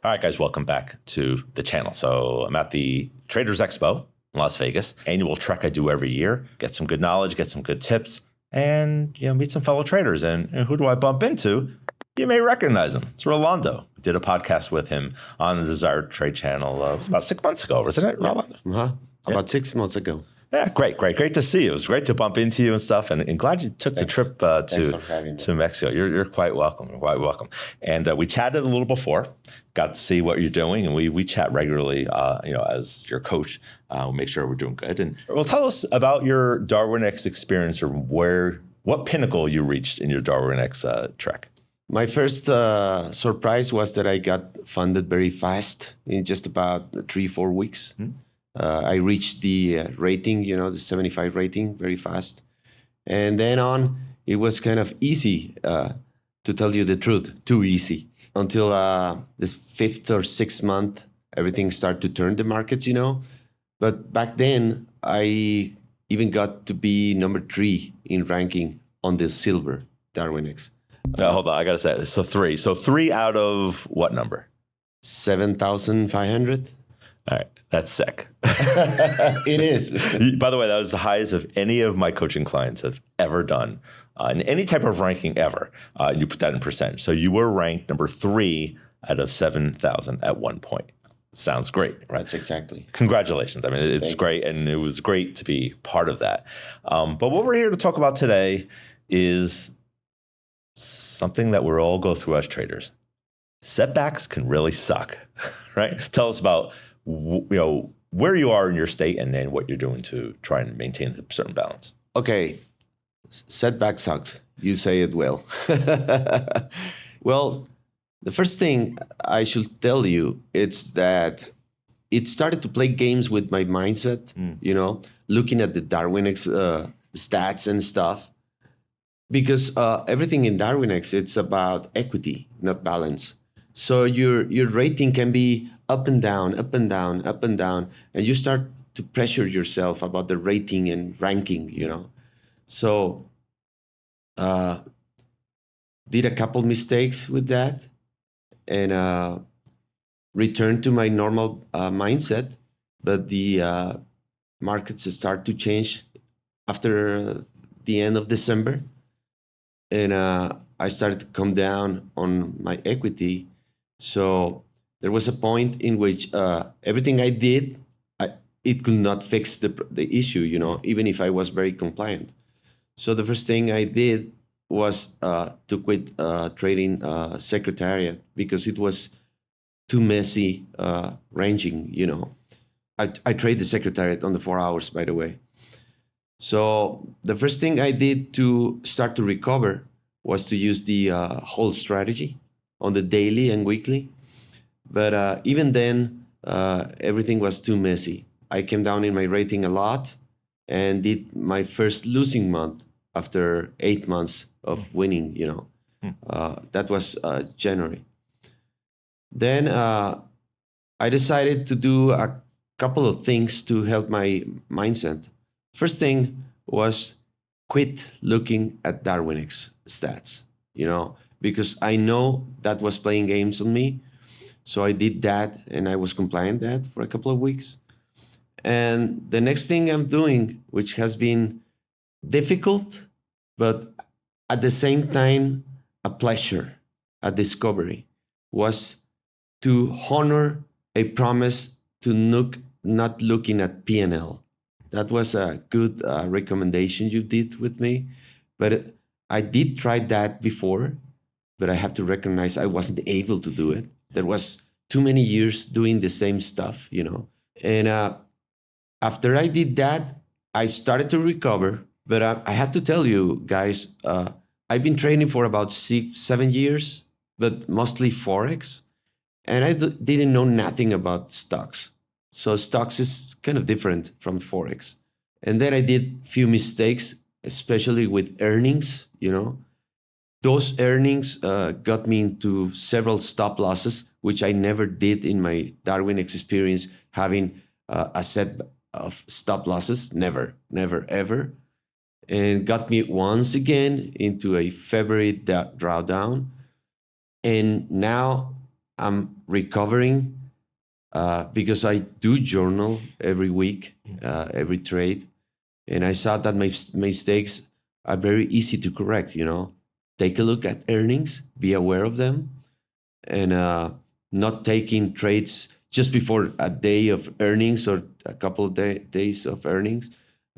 All right, guys, welcome back to the channel. So I'm at the Traders Expo in Las Vegas, annual trek I do every year. Get some good knowledge, get some good tips, and meet some fellow traders. And who do I bump into? You may recognize him. It's Rolando. We did a podcast with him on the Desired Trade channel. It was about 6 months ago, wasn't it, Rolando? About 6 months ago. Yeah, great to see you. It was great to bump into you and stuff, and glad you took the trip to Mexico. You're quite welcome. And we chatted a little before, got to see what you're doing, and we chat regularly. As your coach, we'll make sure we're doing good. And well, tell us about your Darwinex experience, or what pinnacle you reached in your Darwinex trek. My first surprise was that I got funded very fast in just about 3-4 weeks. I reached the rating, the 75 rating very fast. And then on, it was kind of easy, to tell you the truth, too easy. Until this 5th or 6th month, everything started to turn the markets, But back then, I even got to be number 3 in ranking on the silver Darwinex. Hold on, I got to say, so 3. So 3 out of what number? 7,500. All right. That's sick. It is. By the way, that was the highest of any of my coaching clients has ever done in any type of ranking ever. You put that in percent. So you were ranked number 3 out of 7,000 at one point. Sounds great, right? That's exactly. Congratulations. I mean, it's great. And it was great to be part of that. But what we're here to talk about today is something that we all go through as traders. Setbacks can really suck, right? Tell us about where you are in your state and then what you're doing to try and maintain a certain balance. Okay. Setback sucks. You say it well. Well, the first thing I should tell you is that it started to play games with my mindset, looking at the Darwinex stats and stuff. Because everything in Darwinex, it's about equity, not balance. So your rating can be up and down, up and down, up and down, and you start to pressure yourself about the rating and ranking, So did a couple mistakes with that and returned to my normal mindset, but the markets start to change after the end of December, and I started to come down on my equity. So there was a point in which everything I did, it could not fix the issue, even if I was very compliant. So the first thing I did was to quit trading Secretariat because it was too messy ranging, I trade the Secretariat on the 4 hours, by the way. So the first thing I did to start to recover was to use the whole strategy on the daily and weekly. But even then, everything was too messy. I came down in my rating a lot and did my first losing month after 8 months of winning, That was January. Then I decided to do a couple of things to help my mindset. First thing was quit looking at Darwinex stats, because I know that was playing games on me. So I did that and I was compliant that for a couple of weeks. And the next thing I'm doing, which has been difficult, but at the same time, a pleasure, a discovery, was to honor a promise to not looking at P&L. That was a good recommendation you did with me. But I did try that before, but I have to recognize I wasn't able to do it. There was too many years doing the same stuff, And after I did that, I started to recover. But I have to tell you, guys, I've been trading for about 6-7 years, but mostly Forex. And I didn't know nothing about stocks. So stocks is kind of different from Forex. And then I did a few mistakes, especially with earnings, Those earnings got me into several stop losses, which I never did in my Darwinex experience, having a set of stop losses. Never, ever. And got me once again into a February drawdown. And now I'm recovering because I do journal every week, every trade. And I saw that my mistakes are very easy to correct, Take a look at earnings, be aware of them, and not taking trades just before a day of earnings or a couple of days of earnings.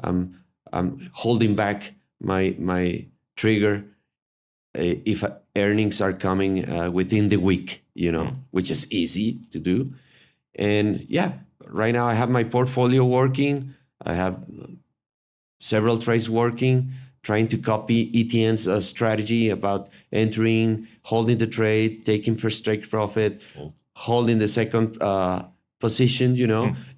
I'm holding back my trigger if earnings are coming within the week, which is easy to do. And yeah, right now I have my portfolio working. I have several trades working, trying to copy ETN's strategy about entering, holding the trade, taking first take profit, holding the second position,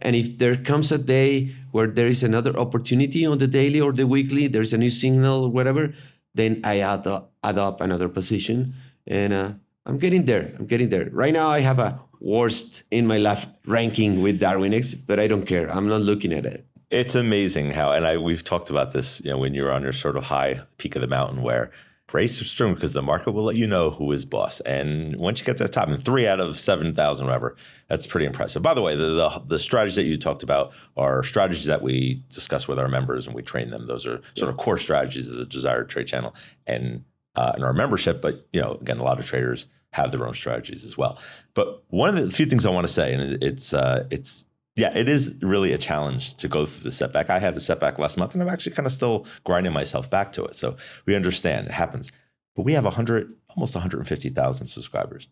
And if there comes a day where there is another opportunity on the daily or the weekly, there's a new signal or whatever, then I add up another position. And I'm getting there. Right now I have a worst in my life ranking with Darwinex, but I don't care. I'm not looking at it. It's amazing how, and we've talked about this, when you're on your sort of high peak of the mountain, where race is strong because the market will let you know who is boss. And once you get to the top, and 3 out of 7,000, whatever, that's pretty impressive. By the way, the strategies that you talked about are strategies that we discuss with our members and we train them. Those are sort of core strategies of the Desired Trade channel and in our membership. But, again, a lot of traders have their own strategies as well. But one of the few things I want to say, and it is really a challenge to go through the setback. I had a setback last month, and I'm actually kind of still grinding myself back to it. So we understand it happens. But we have almost 150,000 subscribers.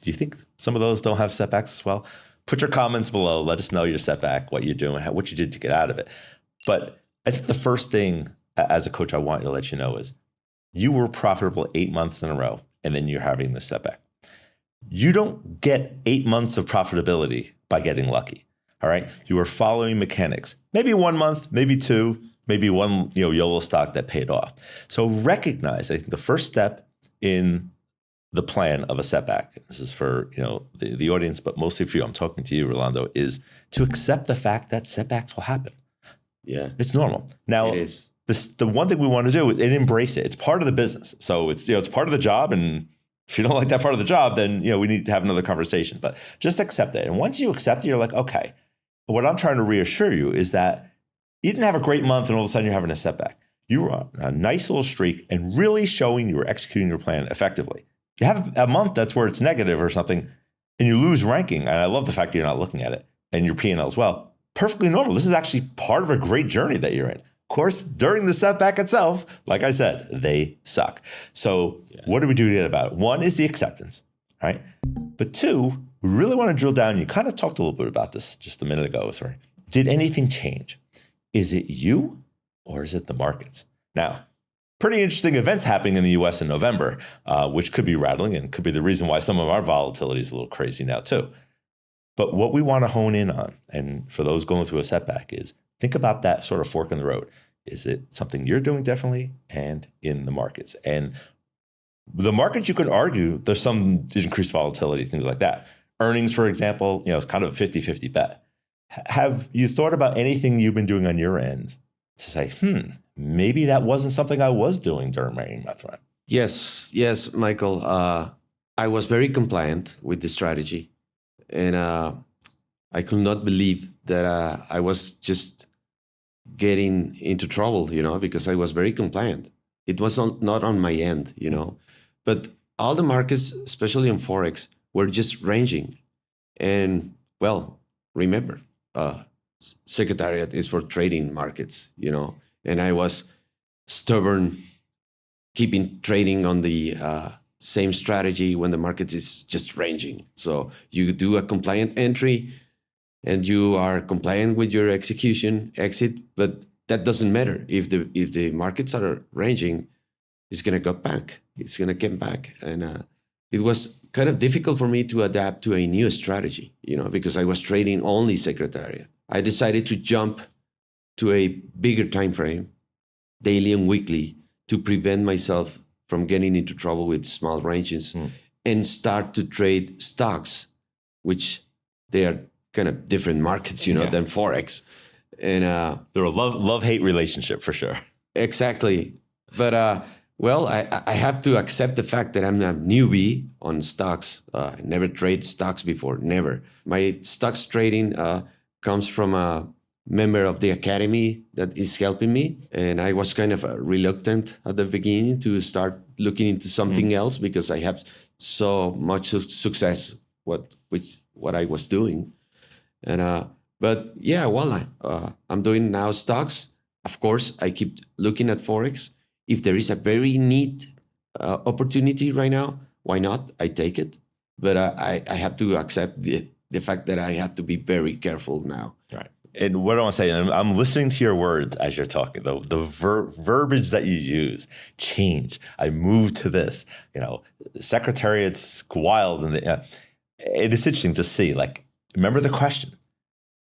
Do you think some of those don't have setbacks as well? Put your comments below. Let us know your setback, what you're doing, what you did to get out of it. But I think the first thing as a coach I want to let you know is you were profitable 8 months in a row, and then you're having this setback. You don't get 8 months of profitability by getting lucky. All right. You are following mechanics, maybe 1 month, maybe 2, maybe one, YOLO stock that paid off. So recognize, I think the first step in the plan of a setback, this is for, the audience, but mostly for you, I'm talking to you, Rolando, is to accept the fact that setbacks will happen. Yeah. It's normal. Now, it is. The one thing we want to do is embrace it. It's part of the business. So it's, it's part of the job. And if you don't like that part of the job, then, we need to have another conversation, but just accept it. And once you accept it, you're like, okay. What I'm trying to reassure you is that you didn't have a great month and all of a sudden you're having a setback. You were on a nice little streak and really showing you were executing your plan effectively. You have a month that's where it's negative or something and you lose ranking. And I love the fact that you're not looking at it and your P&L as well. Perfectly normal. This is actually part of a great journey that you're in. Of course, during the setback itself, like I said, they suck. So what do we do to get about it? One is the acceptance, right? But 2, we really want to drill down. You kind of talked a little bit about this just a minute ago. Sorry. Did anything change? Is it you or is it the markets? Now, pretty interesting events happening in the US in November, which could be rattling and could be the reason why some of our volatility is a little crazy now too. But what we want to hone in on, and for those going through a setback, is think about that sort of fork in the road. Is it something you're doing differently and in the markets? And the markets, you could argue there's some increased volatility, things like that. Earnings, for example, it's kind of a 50-50 bet. Have you thought about anything you've been doing on your end to say, maybe that wasn't something I was doing during my month run? Yes, Michael. I was very compliant with the strategy. And I could not believe that I was just getting into trouble, because I was very compliant. It was not on my end, But all the markets, especially on Forex, were just ranging. And, remember, Secretariat is for trading markets, And I was stubborn, keeping trading on the same strategy when the market is just ranging. So you do a compliant entry and you are compliant with your execution exit, but that doesn't matter. If the markets are ranging, it's going to go back. It's going to come back. And it was kind of difficult for me to adapt to a new strategy, because I was trading only Secretariat. I decided to jump to a bigger time frame, daily and weekly, to prevent myself from getting into trouble with small ranges and start to trade stocks, which they are kind of different markets, than Forex. And they're a love-hate relationship for sure. Exactly. But Well, I have to accept the fact that I'm a newbie on stocks. I never trade stocks before, never. My stocks trading comes from a member of the academy that is helping me. And I was kind of reluctant at the beginning to start looking into something else because I have so much success with what I was doing. And but yeah, well, I'm doing now stocks. Of course, I keep looking at Forex. If there is a very neat opportunity right now, why not? I take it. But I have to accept the fact that I have to be very careful now. Right. And what I want to say, and I'm listening to your words as you're talking, the verbiage that you use, change. I moved to this, Secretariat's wild. And it is interesting to see, remember the question,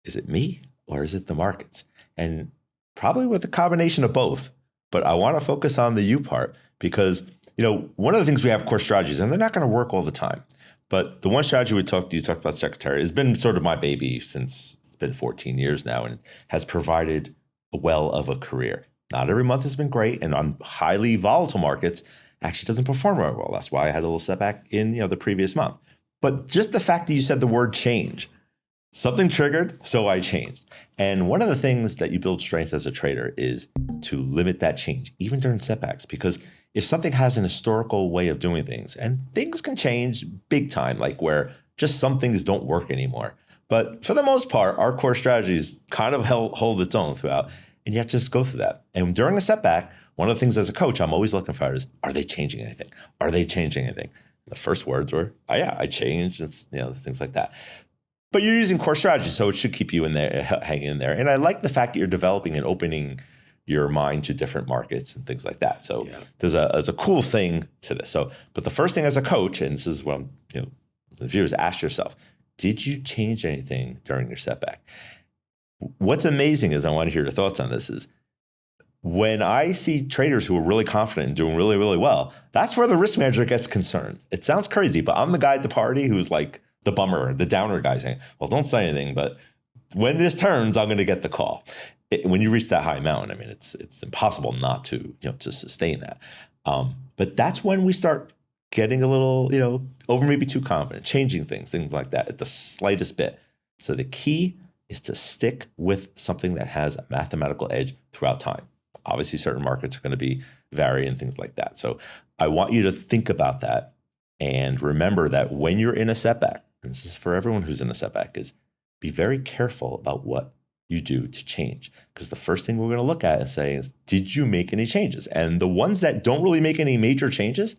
is it me or is it the markets? And probably with a combination of both. But I want to focus on the you part because, one of the things we have core strategies, and they're not going to work all the time. But the one strategy you talked about Secretary has been sort of my baby since it's been 14 years now and has provided a well of a career. Not every month has been great, and on highly volatile markets, actually doesn't perform very well. That's why I had a little setback in the previous month. But just the fact that you said the word change, something triggered, so I changed. And one of the things that you build strength as a trader is to limit that change, even during setbacks, because if something has an historical way of doing things, and things can change big time, like where just some things don't work anymore. But for the most part, our core strategies kind of hold its own throughout, and you have to just go through that. And during a setback, one of the things as a coach I'm always looking for is, are they changing anything? Are they changing anything? The first words were, oh yeah, I changed, it's, things like that. But you're using core strategy, so it should keep you in there, hanging in there. And I like the fact that you're developing and opening your mind to different markets and things like that. So there's a cool thing to this. So, but the first thing as a coach, and this is what I'm, the viewers, ask yourself, did you change anything during your setback? What's amazing is, I want to hear your thoughts on this, is when I see traders who are really confident and doing really, really well, that's where the risk manager gets concerned. It sounds crazy, but I'm the guy at the party who's like the bummer, the downer guy saying, well, don't say anything, but when this turns, I'm going to get the call. When you reach that high mountain, I mean, it's impossible not to, to sustain that. But that's when we start getting a little, over maybe too confident, changing things like that at the slightest bit. So the key is to stick with something that has a mathematical edge throughout time. Obviously, certain markets are going to be vary and things like that. So I want you to think about that and remember that when you're in a setback, and this is for everyone who's in a setback, is be very careful about what you do to change. Because the first thing we're going to look at and say is, did you make any changes? And the ones that don't really make any major changes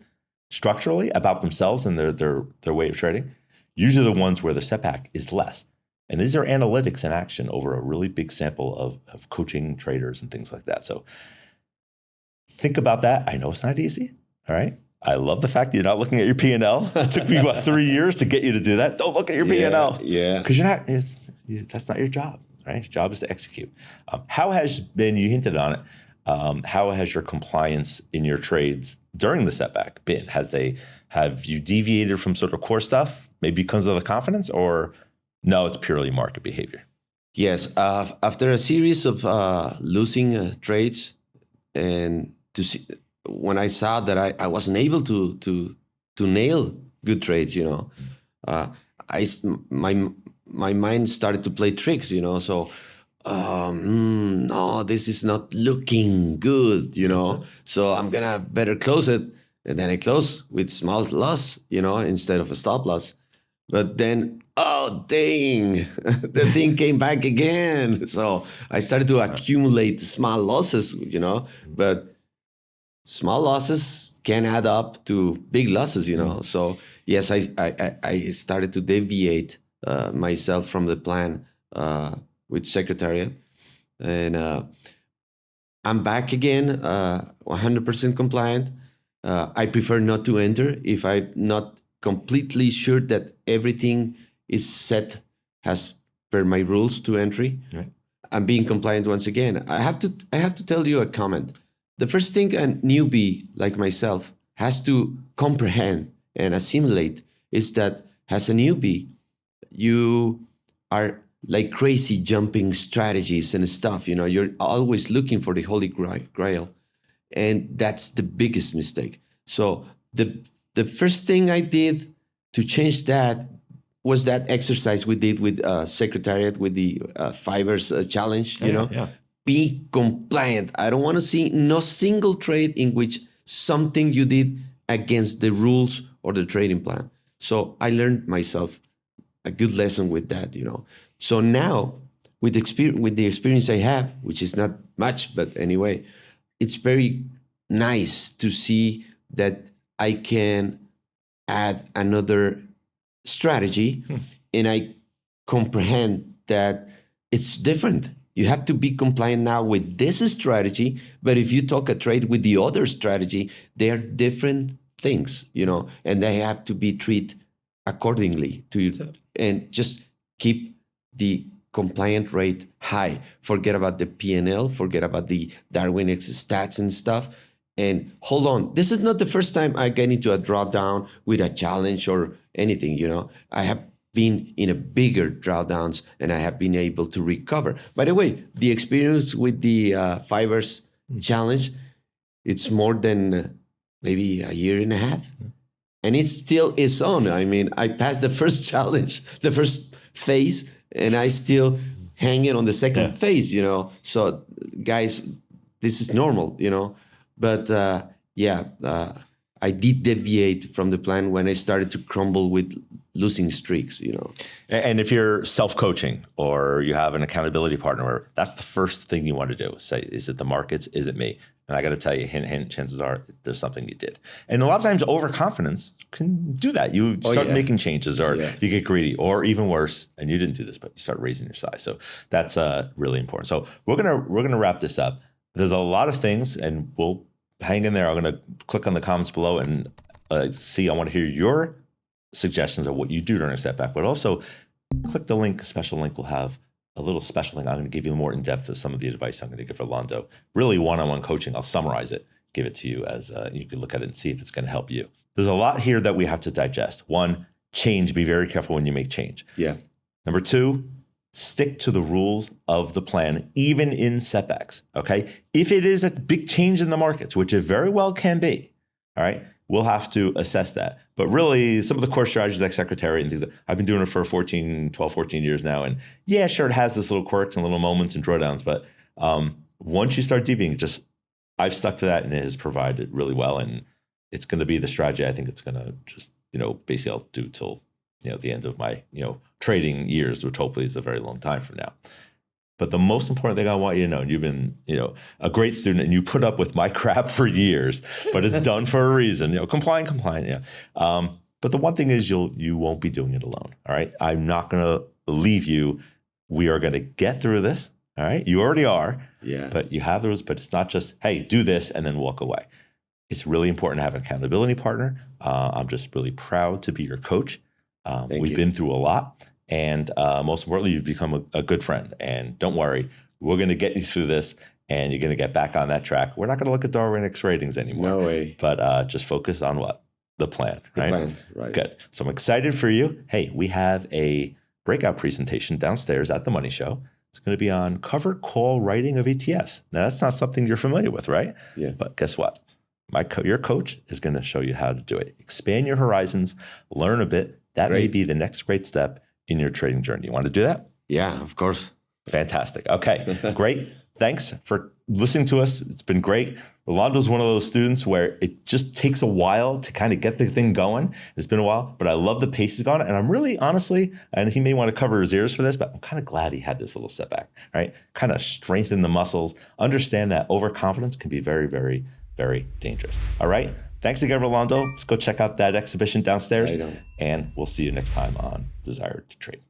structurally about themselves and their way of trading, usually the ones where the setback is less. And these are analytics in action over a really big sample of coaching traders and things like that. So think about that. I know it's not easy. All right. I love the fact that you're not looking at your P&L. It took me, 3 years to get you to do that. Don't look at your P&L. Yeah. Because that's not your job, right? Your job is to execute. How has been, you hinted on it, how has your compliance in your trades during the setback been? Have you deviated from sort of core stuff, maybe because of the confidence, or no, it's purely market behavior? Yes. After a series of losing trades, and when I saw that I wasn't able to nail good trades, my mind started to play tricks, So, no, this is not looking good, So I'm gonna better close it, and then I close with small loss, instead of a stop loss. But then, oh dang, the thing came back again. So I started to accumulate small losses, But small losses can add up to big losses, So yes, I started to deviate myself from the plan with Secretariat, and I'm back again, 100% compliant. I prefer not to enter if I'm not completely sure that everything is set as per my rules to entry. Right. I'm being compliant once again. I have to tell you a comment. The first thing a newbie like myself has to comprehend and assimilate is that as a newbie, you are like crazy jumping strategies and stuff. You're always looking for the holy grail. And that's the biggest mistake. So the first thing I did to change that was that exercise we did with Secretariat with the Fivers challenge, you know. Yeah. Be compliant. I don't want to see no single trade in which something you did against the rules or the trading plan. So I learned myself a good lesson with that, you know. So now with the experience I have, which is not much, but anyway, it's very nice to see that I can add another strategy and I comprehend that it's different. You have to be compliant now with this strategy, but if you talk a trade with the other strategy, they are different things, you know, and they have to be treated accordingly to you. And just keep the compliant rate high. Forget about the P&L, forget about the Darwinex stats and stuff. And hold on, this is not the first time I get into a drawdown with a challenge or anything, you know. I have been in a bigger drawdowns and I have been able to recover. By the way, the experience with the Fivers challenge, it's more than maybe a year and a half. And it still is on. I mean, I passed the first challenge, the first phase, and I still hanging on the second phase, you know. So guys, this is normal, you know. But I did deviate from the plan when I started to crumble with losing streaks, you know. And if you're self-coaching or you have an accountability partner, that's the first thing you want to do. Say, is it the markets? Is it me? And I got to tell you, hint, chances are there's something you did. And a lot of times overconfidence can do that. You start making changes or you get greedy, or even worse, and you didn't do this, but you start raising your size. So that's really important. So we're gonna wrap this up. There's a lot of things, and we'll hang in there. I'm going to click on the comments below and see. I want to hear your suggestions of what you do during a setback, but also click the link, special link. We'll have a little special link. I'm going to give you more in depth of some of the advice I'm going to give Rolando. Really one-on-one coaching. I'll summarize it, give it to you as you can look at it and see if it's going to help you. There's a lot here that we have to digest. One, change. Be very careful when you make change. Yeah. Number two, stick to the rules of the plan, even in setbacks, okay? If it is a big change in the markets, which it very well can be, all right, we'll have to assess that. But really, some of the core strategies like Secretariat and things, I've been doing it for 12, 14 years now. And yeah, sure, it has this little quirks and little moments and drawdowns. But once you start deviating, I've stuck to that and it has provided really well. And it's going to be the strategy I think it's going to just, basically I'll do till, the end of my, trading years, which hopefully is a very long time from now. But the most important thing I want you to know, and you've been, a great student and you put up with my crap for years, but it's done for a reason, compliant. Yeah. But the one thing is you won't be doing it alone. All right. I'm not going to leave you. We are going to get through this. All right. You already are. Yeah. But you have those, but it's not just, hey, do this and then walk away. It's really important to have an accountability partner. I'm just really proud to be your coach. We've been through a lot. And most importantly, you've become a good friend. And don't worry, we're going to get you through this and you're going to get back on that track. We're not going to look at Darwinex ratings anymore. No way. But just focus on what? The plan, right? The plan, right. Good. So I'm excited for you. Hey, we have a breakout presentation downstairs at the Money Show. It's going to be on cover call writing of ETFs. Now, that's not something you're familiar with, right? Yeah. But guess what? Your coach is going to show you how to do it. Expand your horizons, learn a bit. That may be the next great step in your trading journey. You want to do that? Yeah, of course. Fantastic. Okay, great. Thanks for listening to us. It's been great. Rolando's one of those students where it just takes a while to kind of get the thing going. It's been a while, but I love the pace he's gone. And I'm really, honestly, and he may want to cover his ears for this, but I'm kind of glad he had this little setback, right? Kind of strengthen the muscles. Understand that overconfidence can be very, very, very dangerous. All right. Thanks again, Rolando. Let's go check out that exhibition downstairs, and we'll see you next time on Desire to Trade.